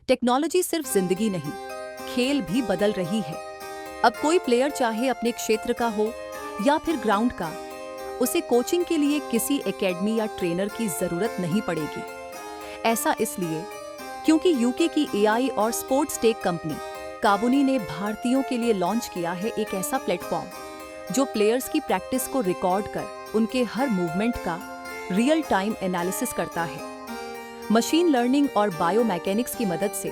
Technology सिर्फ जिंदगी नहीं, खेल भी बदल रही है। अब कोई प्लेयर चाहे अपने क्षेत्र का हो या फिर ग्राउंड का, उसे कोचिंग के लिए किसी एकेडमी या ट्रेनर की जरूरत नहीं पड़ेगी। ऐसा इसलिए क्योंकि यूके की एआई और स्पोर्ट्स टेक कंपनी काबुनी ने भारतीयों के लिए लॉन्च किया है एक ऐसा प्लेटफॉर्म जो प्लेयर्स की प्रैक्टिस को रिकॉर्ड कर उनके हर मूवमेंट का रियल टाइम एनालिसिस करता है। मशीन लर्निंग और बायोमैकेनिक्स की मदद से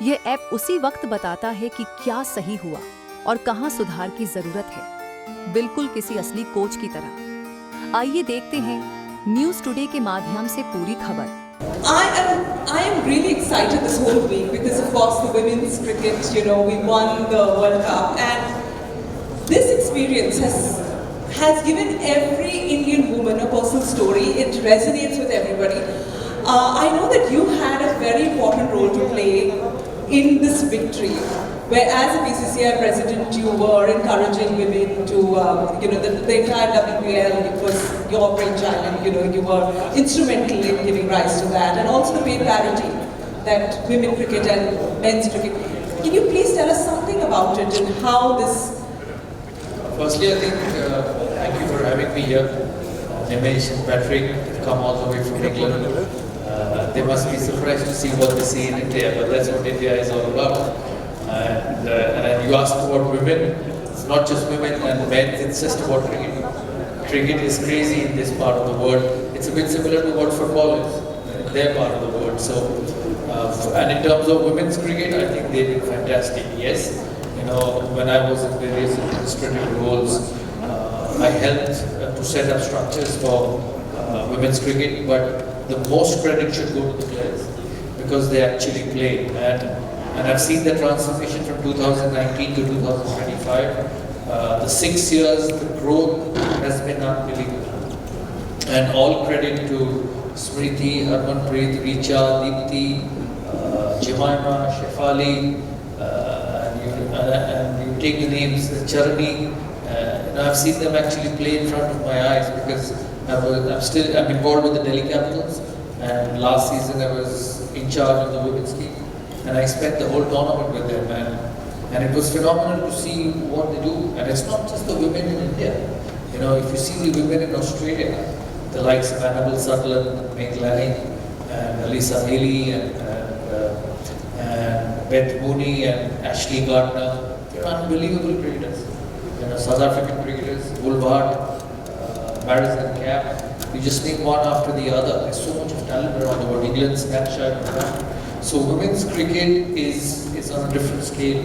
यह ऐप उसी वक्त बताता है कि क्या सही हुआ और कहां सुधार की जरूरत है, बिल्कुल किसी असली कोच की तरह। आइए देखते हैं न्यूज़ टुडे के माध्यम से पूरी खबर। I am really excited this whole week because of course the women's cricket, we won the World Cup, and this experience has given every Indian woman a personal story. It resonates with everybody. I know that you had a very important role to play in this victory, where as a BCCI president you were encouraging women to, the entire WPL, it was your brainchild, and you were instrumental in giving rise to that, and also the pay parity that women cricket and men's cricket. Can you please tell us something about it and how this? Firstly, I think thank you for having me here. Nimesh and Patrick have come all the way from England. They must be surprised to see what they see in India, but that's what India is all about. And you asked about women. It's not just women and men, it's just about cricket. Cricket is crazy in this part of the world. It's a bit similar to what football is in their part of the world. So, and in terms of women's cricket, I think they did fantastic. Yes, when I was in various administrative roles, I helped to set up structures for women's cricket, but the most credit should go to the players because they actually play. And I've seen the transformation from 2019 to 2025. The 6 years, the growth has been unbelievable. And all credit to Smriti, Harmanpreet, Richa, Deepti, Jemima, Shefali, and you take the names, Charani. I've seen them actually play in front of my eyes because I'm involved with the Delhi Capitals, and last season I was in charge of the women's team, and I spent the whole tournament with them, and it was phenomenal to see what they do. And it's not just the women in India. If you see the women in Australia, the likes of Annabel Sutherland, Meg Lanning, and Alyssa Haley, and Beth Mooney, and Ashley Gardner, they're unbelievable cricketers. South African cricketers, Wolbart, Maris and Cap. You just name one after the other. There's so much of talent around the world. England, Snapshire, and that. So women's cricket is on a different scale,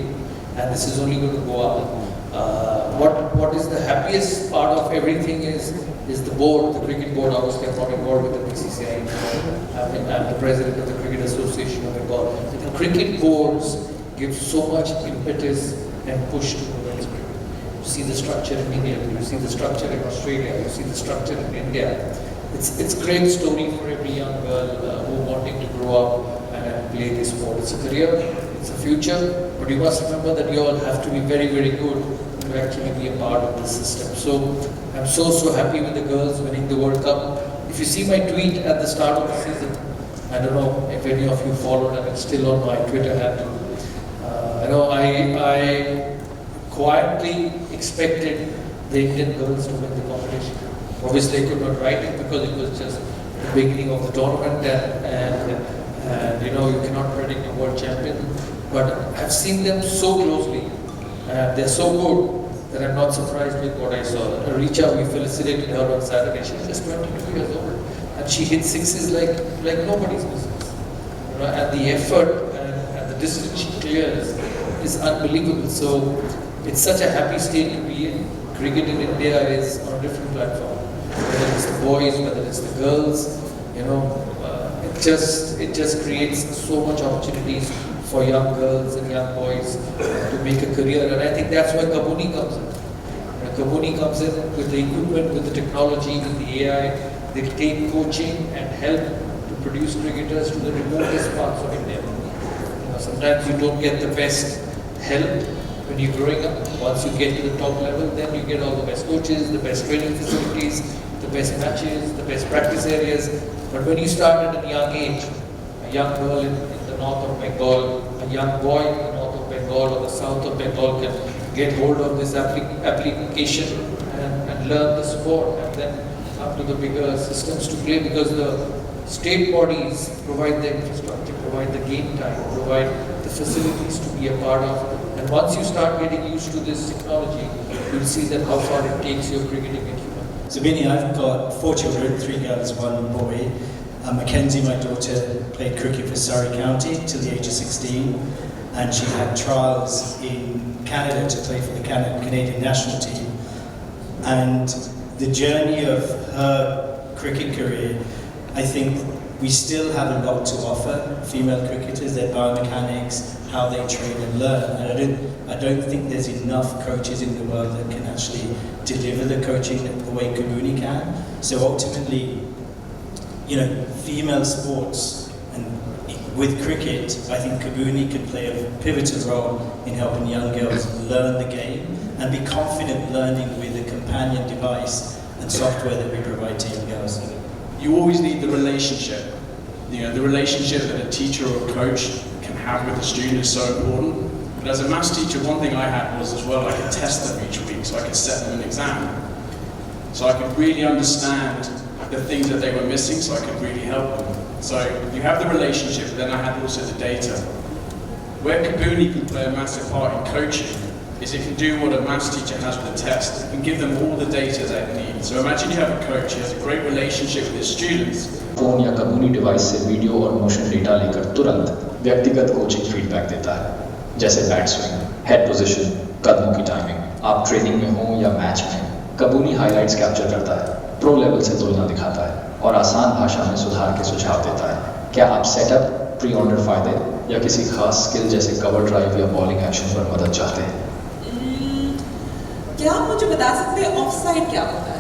and this is only going to go up. What is the happiest part of everything is the board, the cricket board. Obviously, I'm not involved with the BCCI. I'm the president of the Cricket Association of Bengal. The cricket boards give so much impetus and push to women's cricket. You see the structure in England, you see the structure in Australia, you see the structure in India. It's a great story for every young girl who wanting to grow up and play this sport. It's a career, it's a future, but you must remember that you all have to be very, very good to actually be a part of the system. So I'm so happy with the girls winning the World Cup. If you see my tweet at the start of the season, I don't know if any of you followed, and it's still on my Twitter handle. I quietly expected the Indian girls to win the competition. Obviously, I could not write it because it was just the beginning of the tournament, and you cannot predict a world champion. But I've seen them so closely, and they're so good that I'm not surprised with what I saw. Richa, we felicitated her on Saturday. She's just 22 years old, and she hit sixes like nobody's business. And the effort and the distance she clears is unbelievable. So it's such a happy state to be in. Cricket in India is on a different platform. Whether it's the boys, whether it's the girls, it just creates so much opportunities for young girls and young boys to make a career. And I think that's why Kabuni comes in. Kabuni comes in with the equipment, with the technology, with the AI. They take coaching and help to produce cricketers to the remotest parts of India. Sometimes you don't get the best help when you're growing up. Once you get to the top level, then you get all the best coaches, the best training facilities, the best matches, the best practice areas. But when you start at a young age, a young girl in the the north of Bengal, a young boy in the north of Bengal or the south of Bengal can get hold of this application and learn the sport, and then up to the bigger systems to play, because the state bodies provide the infrastructure, provide the game time, provide the facilities to be a part of. And once you start getting used to this technology, you'll see that how far it takes your cricketing acumen. So Vinny, I've got 4 children, 3 girls, 1 boy. Mackenzie, my daughter, played cricket for Surrey County till the age of 16, and she had trials in Canada to play for the Canadian national team. And the journey of her cricket career, I think we still have a lot to offer female cricketers, their biomechanics, how they train and learn. And I don't think there's enough coaches in the world that can actually deliver the coaching the way Kabuni can. So ultimately, female sports, and with cricket, I think Kabuni can play a pivotal role in helping young girls learn the game and be confident learning with a companion device and software that we provide to young girls. You always need the relationship. The relationship that a teacher or a coach can have with the student is so important. But as a maths teacher, one thing I had was as well, I could test them each week, so I could set them an exam. So I could really understand the things that they were missing, so I could really help them. So you have the relationship, but then I had also the data. Where Kabuni can play a massive part in coaching is it can do what a maths teacher has with a test. It can give them all the data they need. So imagine you have a coach who has a great relationship with his students. Phone या कबूनी device से video और motion data लेकर तुरंत व्यक्तिगत coaching feedback देता है, जैसे bat swing, head position, कदमों की टाइमिंग। आप ट्रेनिंग में हो या मैच में, कबूनी हाइलाइट्स कैप्चर करता है, प्रो लेवल से तुलना दिखाता है और आसान भाषा में सुधार के सुझाव देता है। क्या आप सेटअप, प्री ऑर्डर फायदे या किसी खास स्किल जैसे कवर ड्राइव या बॉलिंग एक्शन पर मदद चाहते हैं? क्या आप मुझे बता सकते हैं ऑफसाइड क्या होता है?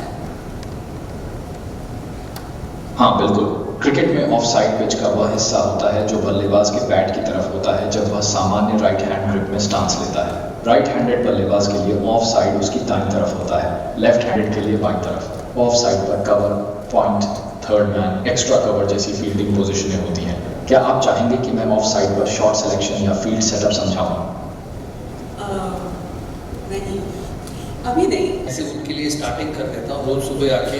हाँ बिल्कुल, क्रिकेट में ऑफ साइड पिच का वह हिस्सा होता है जो बल्लेबाज के बैट की तरफ होता है जब वह सामान्य राइट हैंड ग्रिप में स्टांस लेता है। राइट हैंडेड बल्लेबाज के लिए ऑफ साइड उसकी दाईं तरफ होता है, लेफ्ट हैंडेड के लिए बाईं तरफ। ऑफ साइड पर cover, point, third man, extra cover जैसी फील्डिंग पोजीशनें होती हैं। क्या आप चाहेंगे कि मैं ऑफ साइड पर शॉट सिलेक्शन या फील्ड सेटअप समझाऊं? नहीं, अभी नहीं। ऐसे उनके लिए स्टार्टिंग कर देता हूँ, रोज सुबह आके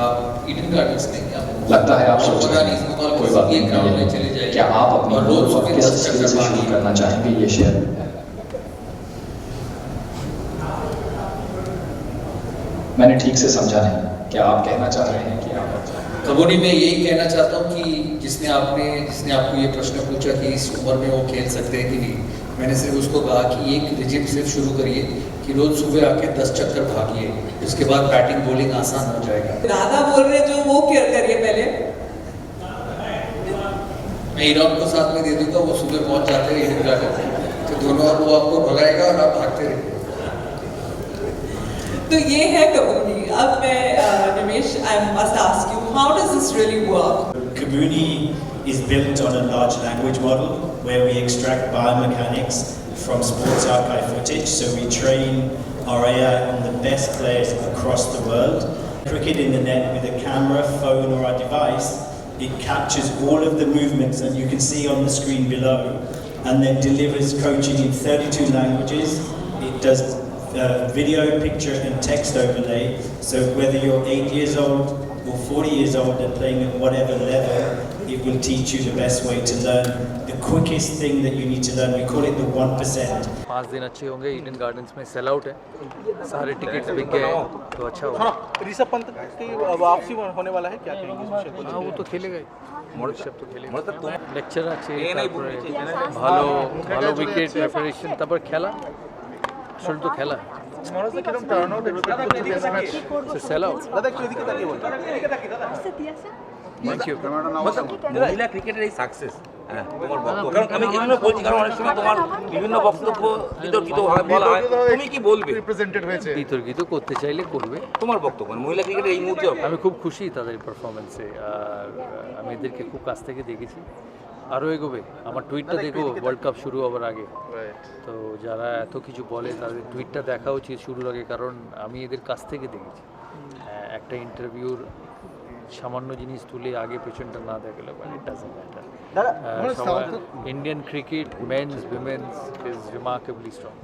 आप ईडन गार्डन्स में क्या लगता है आप सोच रहे हैं कोई बात नहीं, चले जाइए। क्या आप अपनी रोज और किस स्किल से शुरू करना चाहेंगे ये शेयर? मैंने ठीक से समझा नहीं, क्या आप कहना चाह रहे हैं कि आप? कबूनी में यही कहना चाहता हूँ कि जिसने आपको ये प्रश्न पूछा कि इस उम्र में वो खेल सकते हैं कि नहीं, मैंने सिर्फ उसको कहा कि एक रिजिम सिर्फ शुरू करिए कि रोज सुबह आके 10 चक्कर भागिए, उसके बाद बैटिंग बॉलिंग आसान हो जाएगा। राधा बोल रहे जो वो करिए पहले। मैं ईरान को साथ में दे दूंगा, वो सुबह पहुंच जाते हैं ईडन गार्डन, तो दोनों वो आपको भगाएगा और आप भागते रहिए। तो ये है Kabuni. अब मैं निमेश, I must ask you, how does this really work? Kabuni is built on a large language model where we extract biomechanics from sports archive footage. So we train our AI on the best players across the world. Cricket in the net with a camera, phone or our device, it captures all of the movements that you can see on the screen below and then delivers coaching in 32 languages. It does video, picture and text overlay. So whether you're 8 years old or 40 years old and playing at whatever level, it will teach you the best way to learn. The quickest thing that you need to learn, we call it the 1%. 5 दिन अच्छे होंगे, Eden gardens में sell out है, सारे tickets बिक गए तो अच्छा होगा। ऋषभ पंत की वापसी होने वाला है, क्या कहेंगे? हाँ वो तो खेलेगा ही, ऋषभ तो खेलेगा। लेक्चर अच्छे, ভালো উইকেট প্রিপারেশন, তারপর খেলা আসলে তো খেলা সেল আউট। Thank you. মহিলা ক্রিকেটের এই সাকসেস তোমার বক্তব্য, কারণ আমি এই জন্য বলছি কারণ অনেক সময় তোমার বিভিন্ন বক্তব্য বিতর্কিত বলা হয়, তুমি কি বলবে? রিপ্রেজেন্টেড হয়েছে, বিতর্কিত করতে চাইলে করবে। তোমার বক্তব্য মহিলা ক্রিকেটের এই মুহূর্তে আমি খুব খুশি তাদের পারফরমেন্সে, আর আমি এদেরকে খুব কাছ থেকে দেখেছি, আরও এগোবে। আমার টুইটটা দেখো ওয়ার্ল্ড কাপ শুরু হওয়ার আগে, তো যারা এত কিছু বলে তাদের টুইটটা দেখা উচিত শুরুর আগে, কারণ আমি এদের কাছ থেকে দেখেছি। একটা ইন্টারভিউর সামান্য জিনিস তুলে আগে পেছনটা না দেখালে, but it doesn't matter. Indian cricket, men's, women's, is remarkably strong.